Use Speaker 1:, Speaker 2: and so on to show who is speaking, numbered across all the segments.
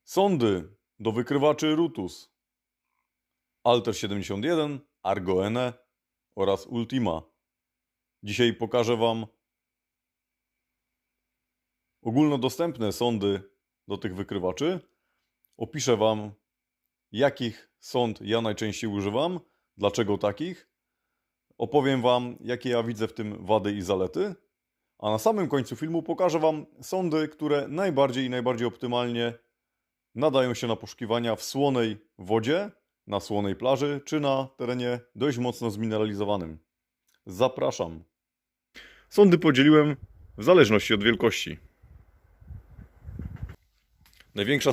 Speaker 1: Sondy do wykrywaczy Rutus, Alter 71, Argo Ene oraz Ultima. Dzisiaj pokażę Wam ogólnodostępne sondy do tych wykrywaczy. Opiszę Wam, jakich sond ja najczęściej używam, dlaczego takich. Opowiem Wam, jakie ja widzę w tym wady i zalety. A na samym końcu filmu pokażę Wam sondy, które najbardziej optymalnie nadają się na poszukiwania w słonej wodzie, na słonej plaży, czy na terenie dość mocno zmineralizowanym. Zapraszam. Sondy podzieliłem w zależności od wielkości. Największa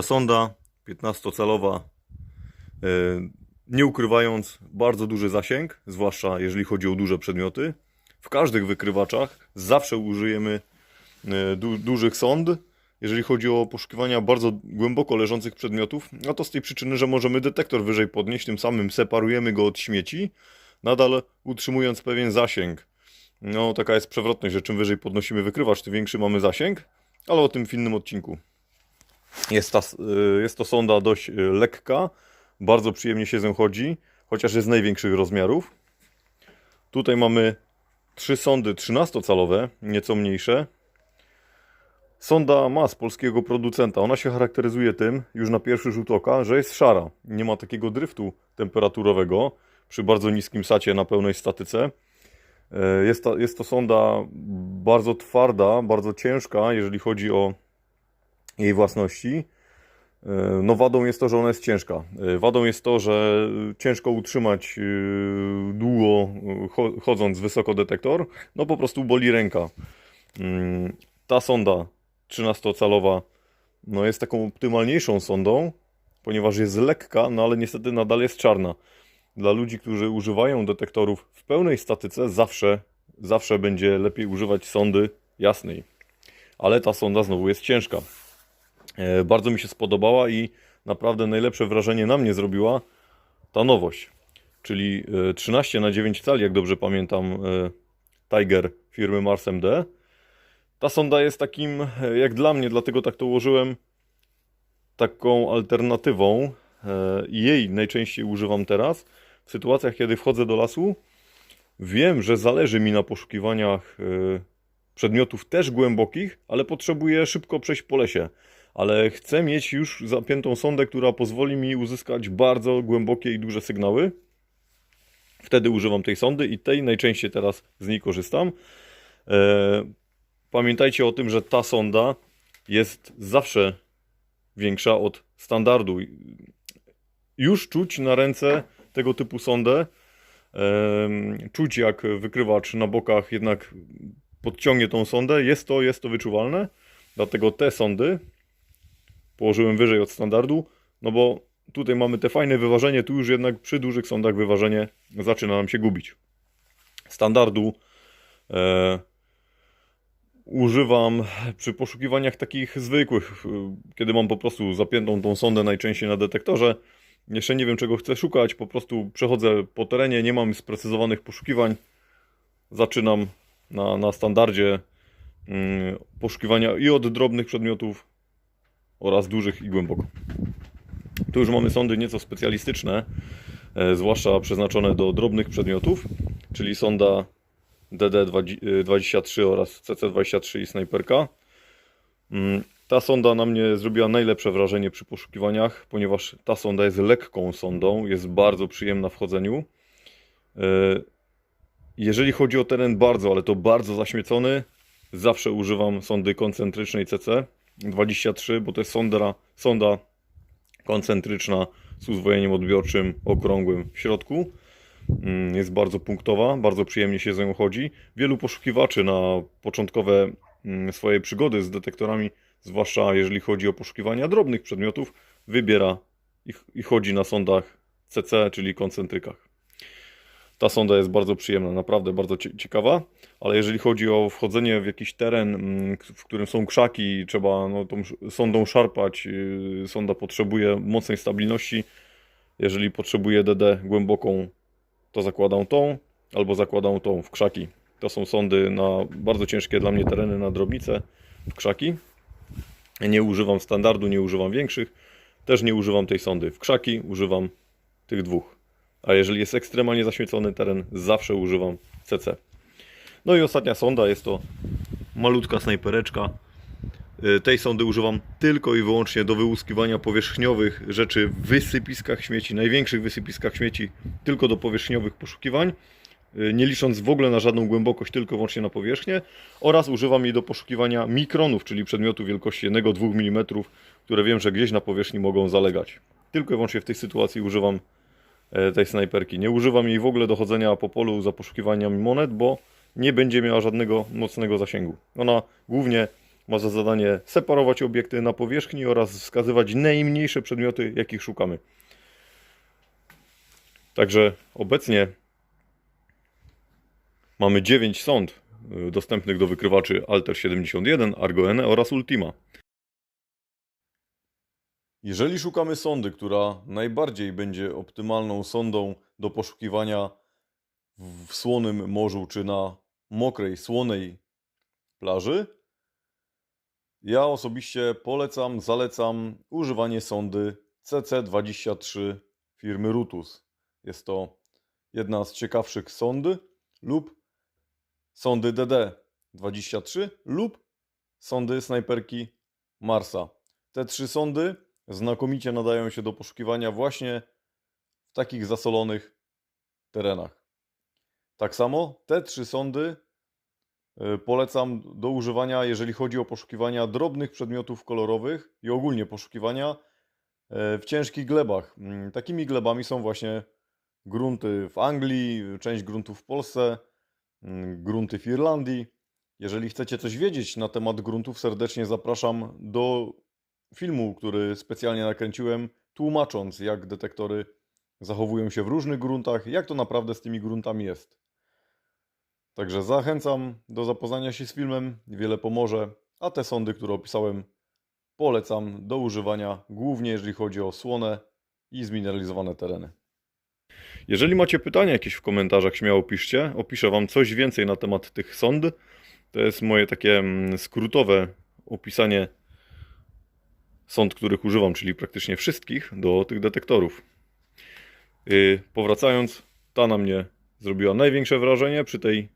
Speaker 1: sonda 15-calowa, nie ukrywając, bardzo duży zasięg, zwłaszcza jeżeli chodzi o duże przedmioty. W każdych wykrywaczach zawsze użyjemy dużych sond, jeżeli chodzi o poszukiwania bardzo głęboko leżących przedmiotów, a to z tej przyczyny, że możemy detektor wyżej podnieść, tym samym separujemy go od śmieci, nadal utrzymując pewien zasięg. No, taka jest przewrotność, że czym wyżej podnosimy wykrywacz, tym większy mamy zasięg, ale o tym w innym odcinku. Jest to sonda dość lekka, bardzo przyjemnie się z nią chodzi, chociaż jest największych rozmiarów. Tutaj mamy 3 sondy 13-calowe, nieco mniejsze. Sonda ma z polskiego producenta. Ona się charakteryzuje tym, już na pierwszy rzut oka, że jest szara. Nie ma takiego dryftu temperaturowego przy bardzo niskim sacie na pełnej statyce. Jest to sonda bardzo twarda, bardzo ciężka, jeżeli chodzi o jej własności. No, wadą jest to, że ona jest ciężka. Wadą jest to, że ciężko utrzymać długo chodząc wysoko detektor. No, po prostu boli ręka. Ta sonda 13-calowa no jest taką optymalniejszą sondą, ponieważ jest lekka, no ale niestety nadal jest czarna. Dla ludzi, którzy używają detektorów w pełnej statyce, zawsze będzie lepiej używać sondy jasnej. Ale ta sonda znowu jest ciężka. Bardzo mi się spodobała i naprawdę najlepsze wrażenie na mnie zrobiła ta nowość. Czyli 13×9 cali, jak dobrze pamiętam, Tiger firmy Mars MD. Ta sonda jest takim, jak dla mnie, dlatego tak to ułożyłem, taką alternatywą. Jej najczęściej używam teraz w sytuacjach, kiedy wchodzę do lasu. Wiem, że zależy mi na poszukiwaniach przedmiotów też głębokich, ale potrzebuję szybko przejść po lesie. Ale chcę mieć już zapiętą sondę, która pozwoli mi uzyskać bardzo głębokie i duże sygnały. Wtedy używam tej sondy i tej najczęściej teraz z niej korzystam. Pamiętajcie o tym, że ta sonda jest zawsze większa od standardu. Już czuć na ręce tego typu sondę. Czuć, jak wykrywacz na bokach jednak podciągnie tą sondę. Jest to wyczuwalne. Dlatego te sondy położyłem wyżej od standardu, no bo tutaj mamy te fajne wyważenie, tu już jednak przy dużych sondach wyważenie zaczyna nam się gubić. Standardu używam przy poszukiwaniach takich zwykłych, kiedy mam po prostu zapiętą tą sondę najczęściej na detektorze. Jeszcze nie wiem, czego chcę szukać, po prostu przechodzę po terenie, nie mam sprecyzowanych poszukiwań. Zaczynam na standardzie poszukiwania i od drobnych przedmiotów oraz dużych i głęboko. Tu już mamy sondy nieco specjalistyczne, zwłaszcza przeznaczone do drobnych przedmiotów, czyli sonda DD23 oraz CC23 i snajperka. Ta sonda na mnie zrobiła najlepsze wrażenie przy poszukiwaniach, ponieważ ta sonda jest lekką sondą, jest bardzo przyjemna w chodzeniu. Jeżeli chodzi o teren ale to bardzo zaśmiecony, zawsze używam sondy koncentrycznej CC23, bo to jest sonda koncentryczna z uzwojeniem odbiorczym okrągłym w środku. Jest bardzo punktowa, bardzo przyjemnie się z nią chodzi. Wielu poszukiwaczy na początkowe swoje przygody z detektorami, zwłaszcza jeżeli chodzi o poszukiwania drobnych przedmiotów, wybiera i chodzi na sondach CC, czyli koncentrykach. Ta sonda jest bardzo przyjemna, naprawdę bardzo ciekawa, ale jeżeli chodzi o wchodzenie w jakiś teren, w którym są krzaki, trzeba tą sondą szarpać, sonda potrzebuje mocnej stabilności. Jeżeli potrzebuje DD głęboką, to zakładam tą, albo zakładam tą w krzaki. To są sondy na bardzo ciężkie dla mnie tereny, na drobnice, w krzaki. Nie używam standardu, nie używam większych. Też nie używam tej sondy. W krzaki używam tych dwóch. A jeżeli jest ekstremalnie zaświecony teren, zawsze używam CC. No i ostatnia sonda jest to malutka snajpereczka. Tej sondy używam tylko i wyłącznie do wyłuskiwania powierzchniowych rzeczy w wysypiskach śmieci, największych wysypiskach śmieci, tylko do powierzchniowych poszukiwań, nie licząc w ogóle na żadną głębokość, tylko wyłącznie na powierzchnię, oraz używam jej do poszukiwania mikronów, czyli przedmiotów wielkości 1-2 mm, które wiem, że gdzieś na powierzchni mogą zalegać. Tylko i wyłącznie w tej sytuacji używam tej snajperki. Nie używam jej w ogóle do chodzenia po polu za poszukiwaniami monet, bo nie będzie miała żadnego mocnego zasięgu. Ona głównie ma za zadanie separować obiekty na powierzchni oraz wskazywać najmniejsze przedmioty, jakich szukamy. Także obecnie mamy 9 sond dostępnych do wykrywaczy Alter 71, Argo N oraz Ultima. Jeżeli szukamy sondy, która najbardziej będzie optymalną sondą do poszukiwania w słonym morzu czy na mokrej, słonej plaży, ja osobiście polecam, zalecam używanie sondy CC23 firmy Rutus. Jest to jedna z ciekawszych sond lub sondy DD23 lub sondy snajperki Marsa. Te trzy sondy znakomicie nadają się do poszukiwania właśnie w takich zasolonych terenach. Tak samo te trzy sondy polecam do używania, jeżeli chodzi o poszukiwania drobnych przedmiotów kolorowych i ogólnie poszukiwania w ciężkich glebach. Takimi glebami są właśnie grunty w Anglii, część gruntów w Polsce, grunty w Irlandii. Jeżeli chcecie coś wiedzieć na temat gruntów, serdecznie zapraszam do filmu, który specjalnie nakręciłem, tłumacząc, jak detektory zachowują się w różnych gruntach, jak to naprawdę z tymi gruntami jest. Także zachęcam do zapoznania się z filmem, wiele pomoże, a te sondy, które opisałem, polecam do używania, głównie jeżeli chodzi o słone i zmineralizowane tereny. Jeżeli macie pytania jakieś w komentarzach, śmiało piszcie, opiszę Wam coś więcej na temat tych sond. To jest moje takie skrótowe opisanie sond, których używam, czyli praktycznie wszystkich, do tych detektorów. Powracając, ta na mnie zrobiła największe wrażenie. Przy tej,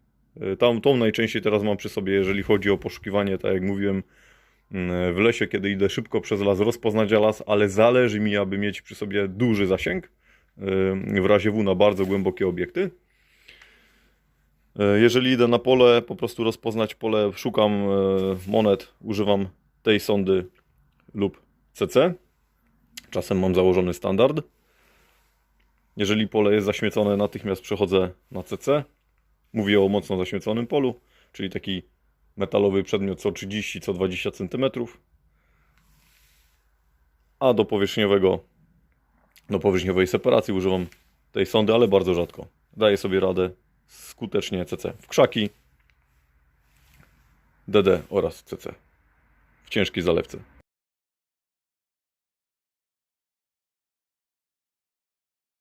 Speaker 1: tą najczęściej teraz mam przy sobie, jeżeli chodzi o poszukiwanie, tak jak mówiłem, w lesie, kiedy idę szybko przez las, rozpoznać las, ale zależy mi, aby mieć przy sobie duży zasięg, w razie W na bardzo głębokie obiekty. Jeżeli idę na pole, po prostu rozpoznać pole, szukam monet, używam tej sondy lub CC. Czasem mam założony standard. Jeżeli pole jest zaświecone, natychmiast przechodzę na CC. Mówię o mocno zaświeconym polu, czyli taki metalowy przedmiot co 30, co 20 cm. A do powierzchniowej separacji używam tej sondy, ale bardzo rzadko. Daję sobie radę skutecznie CC w krzaki, DD oraz CC w ciężkiej zalewce.